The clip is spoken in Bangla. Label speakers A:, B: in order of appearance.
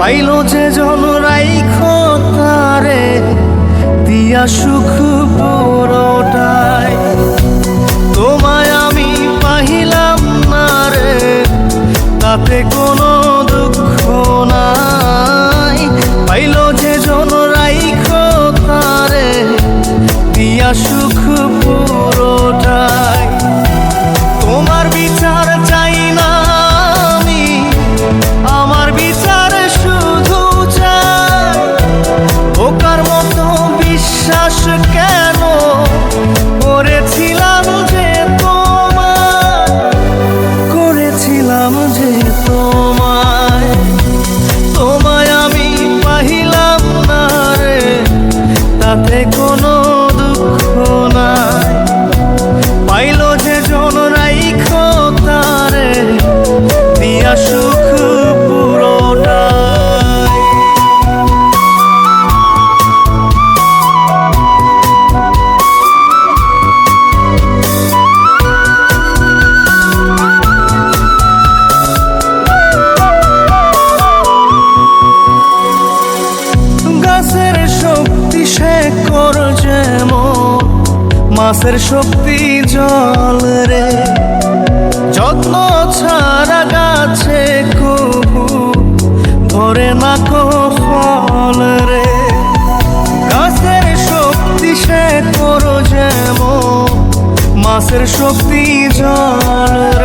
A: পাইলো যে জন রাইখো তারে দিয়া সুখ পুরোটাই। তোমায় আমি পাহিলাম না রে, তাতে কোনো দুঃখ নাই। পাইলো যে জন রাইখো তারে দিয়া সুখ পুরোটাই। তোমার বিচার চাই না আমি, আমার বিচার শুধু চাই। বোকার মতো বিশ্বাস কেন করেছিলাম যে তোমায়, করেছিলাম যে তোমায়। তোমায় আমি পাহিলাম না রে, তাতে কোনো দুঃখ নাই। পাইলো যে জন রাইখো তারে দিয়া সুখ পুরোটাই। গাছের শক্তি শেকড় যেমন, মাছের শক্তি জল রে। যত্ন ছাড়া গাছে কবু ধরে না কো ফল রে। গাছের শক্তি শেকড় যেমন, মাছের শক্তি জল